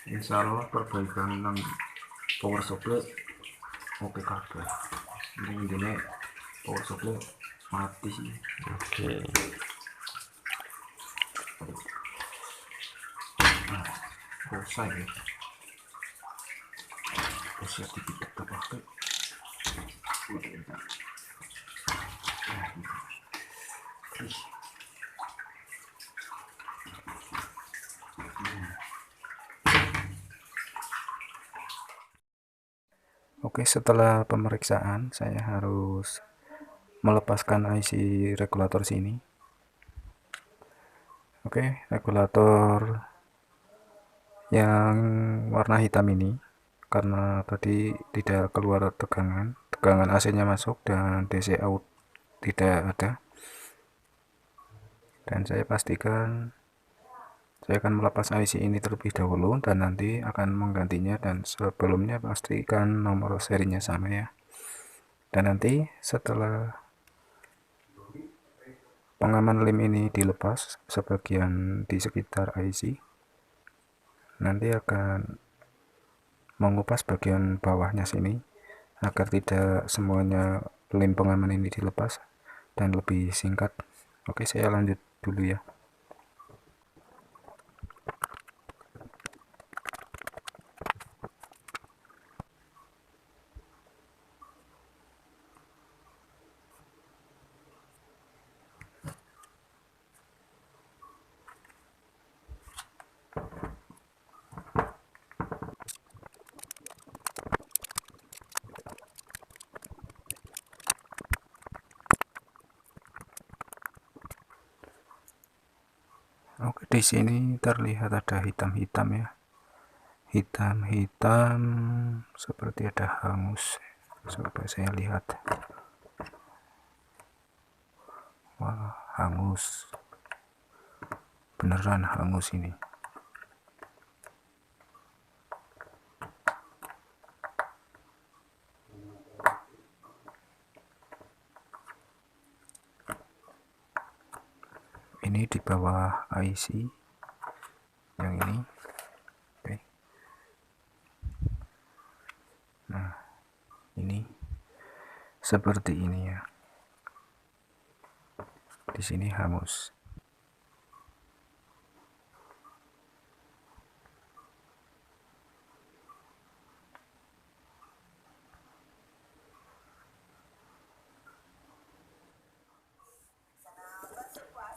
Insya Allah perbaikan nang power supply oke kabeh. Ini power supply mati sih. Oke. Selesai ya. Siap dipitek apa ke? Oke, setelah pemeriksaan saya harus melepaskan IC regulator sini. Oke, regulator yang warna hitam ini karena tadi tidak keluar tegangan AC-nya masuk dan DC out tidak ada, dan saya pastikan saya akan melepas IC ini terlebih dahulu dan nanti akan menggantinya, dan sebelumnya pastikan nomor serinya sama ya. Dan nanti setelah pengaman lem ini dilepas sebagian di sekitar IC, nanti akan mengupas bagian bawahnya sini agar tidak semuanya lem pengaman ini dilepas dan lebih singkat. Oke, saya lanjut dulu ya. Oke, di sini terlihat ada hitam-hitam ya. Hitam-hitam seperti ada hangus. Coba saya lihat. Wah, hangus. Beneran hangus ini. Ini di bawah IC yang ini. Oke. Nah, ini seperti ini ya. Di sini hangus.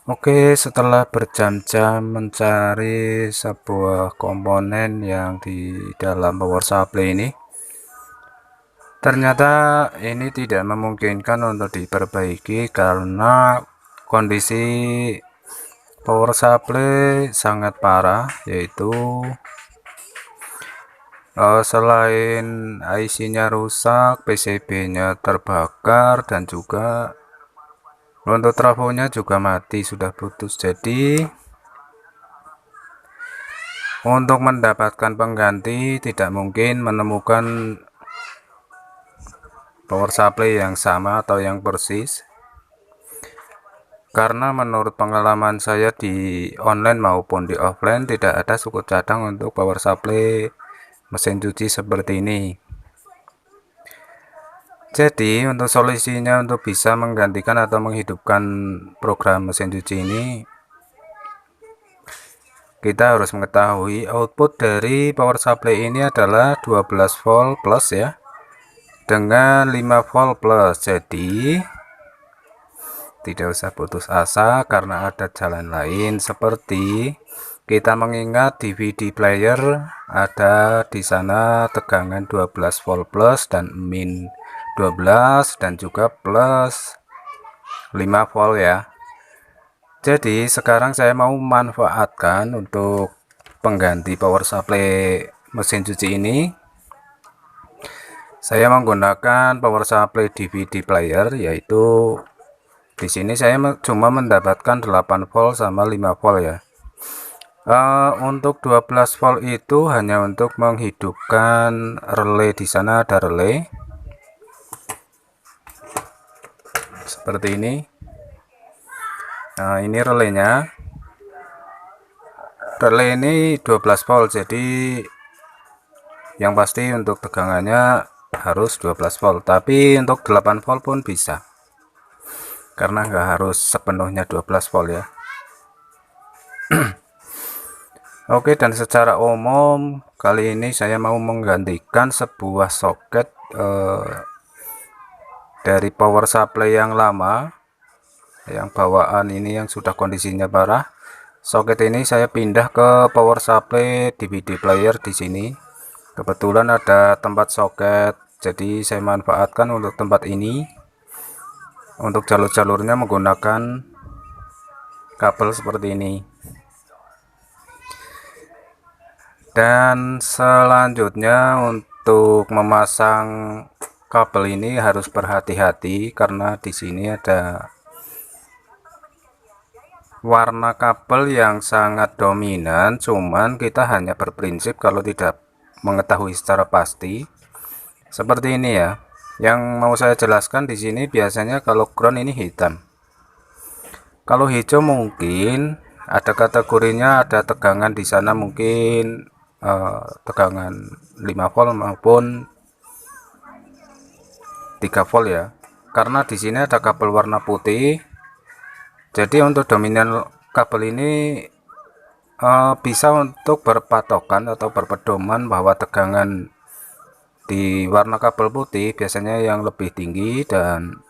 Oke, setelah berjam-jam mencari sebuah komponen yang di dalam power supply ini, ternyata ini tidak memungkinkan untuk diperbaiki karena kondisi power supply sangat parah, yaitu selain IC-nya rusak, PCB-nya terbakar, dan juga untuk trafonya juga mati, sudah putus. Jadi untuk mendapatkan pengganti tidak mungkin menemukan power supply yang sama atau yang persis, karena menurut pengalaman saya di online maupun di offline tidak ada suku cadang untuk power supply mesin cuci seperti ini. Jadi untuk solusinya untuk bisa menggantikan atau menghidupkan program mesin cuci ini, kita harus mengetahui output dari power supply ini adalah 12 volt plus ya, dengan 5 volt plus. Jadi tidak usah putus asa karena ada jalan lain, seperti kita mengingat DVD player ada di sana tegangan 12 volt plus dan min 12 dan juga plus 5 volt ya. Jadi sekarang saya mau memanfaatkan untuk pengganti power supply mesin cuci ini. Saya menggunakan power supply DVD player, yaitu di sini saya cuma mendapatkan 8 volt sama 5 volt ya. Untuk 12 volt itu hanya untuk menghidupkan relay. Di sana ada relay seperti ini. Nah, ini relaynya. Relay ini 12 volt, jadi Yang pasti untuk tegangannya harus 12 volt, tapi untuk 8 volt pun bisa, karena nggak harus sepenuhnya 12 volt ya. Oke, dan secara umum kali ini saya mau menggantikan sebuah soket dari power supply yang lama, yang bawaan ini yang sudah kondisinya parah. Soket ini saya pindah ke power supply DVD player di sini. Kebetulan ada tempat soket, jadi saya manfaatkan untuk tempat ini. Untuk jalur-jalurnya menggunakan kabel seperti ini. Dan selanjutnya untuk memasang kabel ini harus berhati-hati, karena di sini ada warna kabel yang sangat dominan. Cuman kita hanya berprinsip kalau tidak mengetahui secara pasti. Seperti ini ya. Yang mau saya jelaskan di sini, biasanya kalau ground ini hitam. Kalau hijau mungkin ada kategorinya, ada tegangan di sana mungkin tegangan 5 volt maupun 3 volt ya. Karena di sini ada kabel warna putih. Jadi untuk dominan kabel ini bisa untuk berpatokan atau berpedoman bahwa tegangan di warna kabel putih biasanya yang lebih tinggi, dan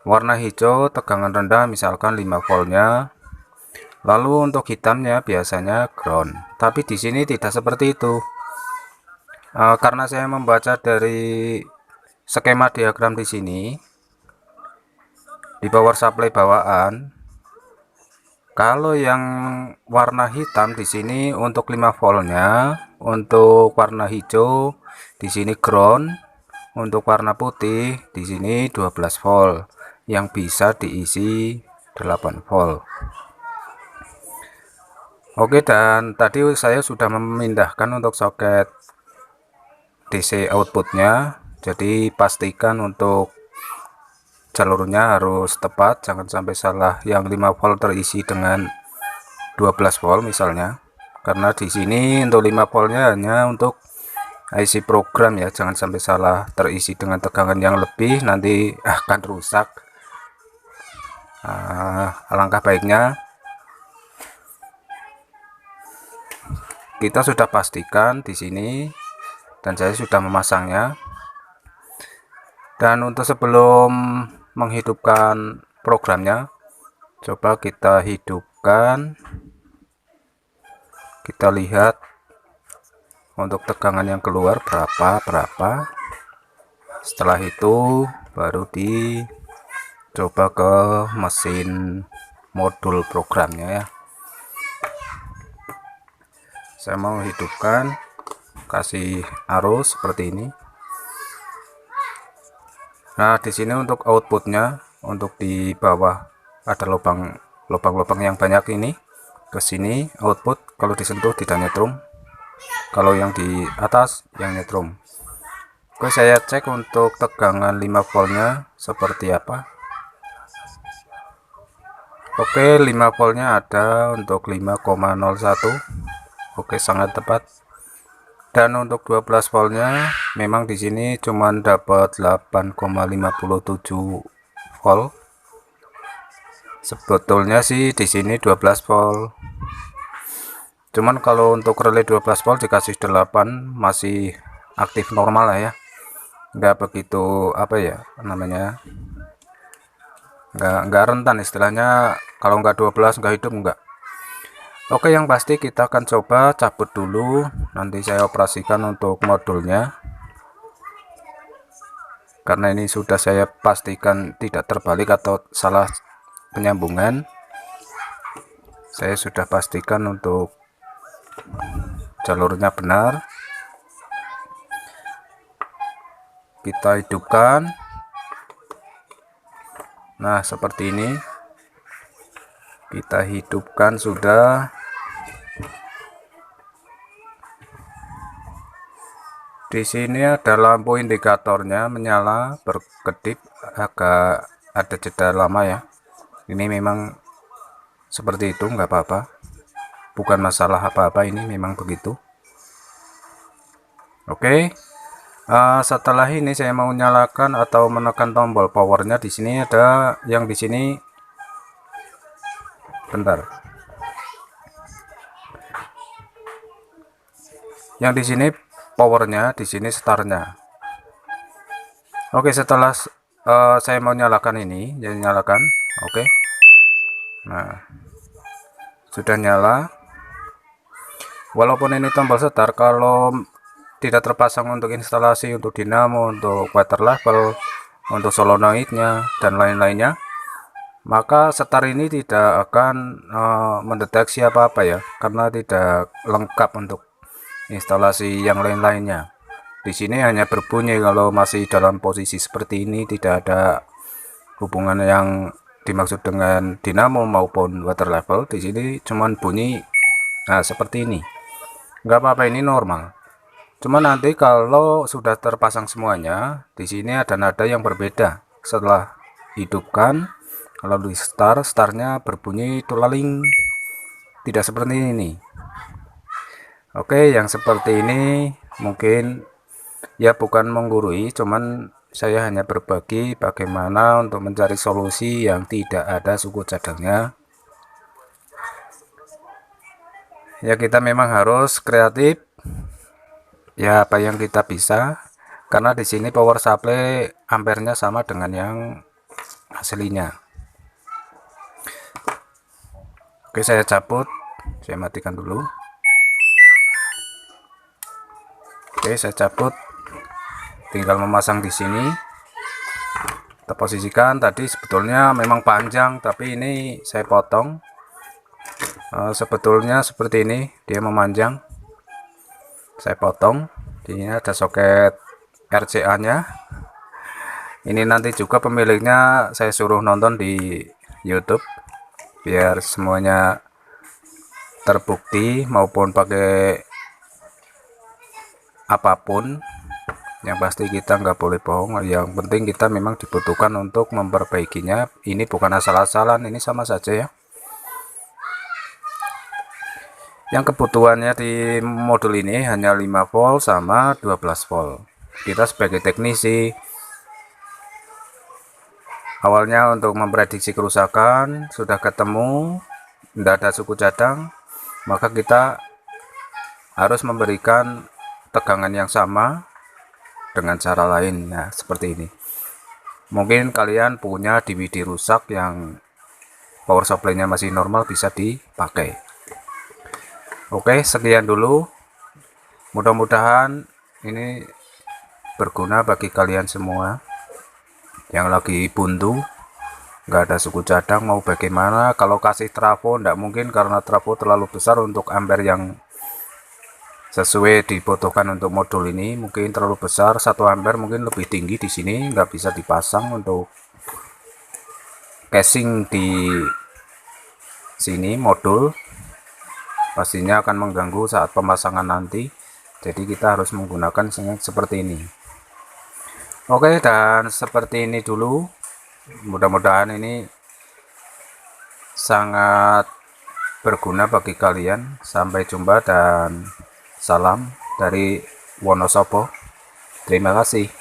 warna hijau tegangan rendah misalkan 5 voltnya. Lalu untuk hitamnya biasanya ground. Tapi di sini tidak seperti itu. Karena saya membaca dari skema diagram di sini, di power supply bawaan, kalau yang warna hitam di sini untuk 5 voltnya, untuk warna hijau di sini ground, untuk warna putih di sini 12 volt yang bisa diisi 8 volt. Oke, dan tadi saya sudah memindahkan untuk soket DC outputnya, jadi pastikan untuk jalurnya harus tepat, jangan sampai salah. Yang 5 volt terisi dengan 12 volt misalnya, karena di sini untuk 5 voltnya hanya untuk IC program ya, jangan sampai salah terisi dengan tegangan yang lebih, nanti akan rusak. Alangkah baiknya kita sudah pastikan di sini, dan saya sudah memasangnya. Dan untuk sebelum menghidupkan programnya, coba kita hidupkan, kita lihat untuk tegangan yang keluar berapa. Setelah itu baru dicoba ke mesin modul programnya ya. Saya mau hidupkan, kasih arus seperti ini. Nah, di sini untuk outputnya, untuk di bawah ada lubang-lubang yang banyak ini. Ke sini output kalau disentuh tidak nyetrum, kalau yang di atas yang nyetrum. Oke, saya cek untuk tegangan 5 voltnya seperti apa. Oke, 5 voltnya ada untuk 5,01. Oke, sangat tepat. Dan untuk 12 voltnya memang di sini cuman dapat 8,57 volt. Sebetulnya sih di sini 12 volt. Cuman kalau untuk relay 12 volt dikasih 8 masih aktif normal lah ya. Nggak begitu apa ya namanya, nggak rentan istilahnya. Kalau nggak 12 nggak hidup nggak. Oke, yang pasti kita akan coba cabut dulu, nanti saya operasikan untuk modulnya, karena ini sudah saya pastikan tidak terbalik atau salah penyambungan. Saya sudah pastikan untuk jalurnya benar. Kita hidupkan. Nah, seperti ini kita hidupkan sudah. Di sini ada lampu indikatornya menyala berkedip, agak ada jeda lama ya. Ini memang seperti itu, nggak apa-apa, bukan masalah apa-apa, ini memang begitu. Oke. Setelah ini saya mau nyalakan atau menekan tombol powernya. Di sini ada yang di sini, bentar, yang di sini powernya, di sini startnya. Oke, setelah saya mau nyalakan ini, jadi nyalakan. Oke, nah sudah nyala. Walaupun ini tombol start, kalau tidak terpasang untuk instalasi untuk dinamo, untuk water level, untuk solenoidnya dan lain-lainnya, maka start ini tidak akan mendeteksi apa-apa ya, karena tidak lengkap untuk instalasi yang lain-lainnya. Di sini hanya berbunyi kalau masih dalam posisi seperti ini, tidak ada hubungan yang dimaksud dengan dinamo maupun water level. Di sini cuman bunyi, nah seperti ini. Nggak apa-apa, ini normal. Cuma nanti kalau sudah terpasang semuanya, di sini ada nada yang berbeda. Setelah hidupkan, kalau di startnya berbunyi tulaling, tidak seperti ini. Oke, yang seperti ini mungkin ya bukan menggurui, cuman saya hanya berbagi bagaimana untuk mencari solusi yang tidak ada suku cadangnya. Ya kita memang harus kreatif. Ya apa yang kita bisa, karena di sini power supply ampernya sama dengan yang aslinya. Oke, saya cabut, saya matikan dulu. Oke, saya cabut, tinggal memasang di sini. Kita posisikan, tadi sebetulnya memang panjang, tapi ini saya potong. Sebetulnya seperti ini, dia memanjang. Saya potong. Di sini ada soket RCA nya. Ini nanti juga pemiliknya saya suruh nonton di YouTube biar semuanya terbukti, maupun pakai apapun. Yang pasti kita nggak boleh bohong. Yang penting kita memang dibutuhkan untuk memperbaikinya. Ini bukan asal-asalan, ini sama saja ya. Yang kebutuhannya di modul ini hanya 5 volt sama 12 volt. Kita sebagai teknisi awalnya untuk memprediksi kerusakan sudah ketemu, tidak ada suku cadang, maka kita harus memberikan tegangan yang sama dengan cara lain. Nah, seperti ini. Mungkin kalian punya DVD rusak yang power supply-nya masih normal, bisa dipakai. Oke, sekian dulu. Mudah-mudahan ini berguna bagi kalian semua yang lagi buntu, nggak ada suku cadang, mau bagaimana. Kalau kasih trafo nggak mungkin, karena trafo terlalu besar untuk ampere yang sesuai dibutuhkan untuk modul ini. Mungkin terlalu besar, 1 ampere mungkin lebih tinggi di sini, nggak bisa dipasang untuk casing di sini modul. Pastinya akan mengganggu saat pemasangan nanti, jadi kita harus menggunakan seperti ini. Oke, dan seperti ini dulu. Mudah-mudahan ini sangat berguna bagi kalian. Sampai jumpa dan salam dari Wonosobo. Terima kasih.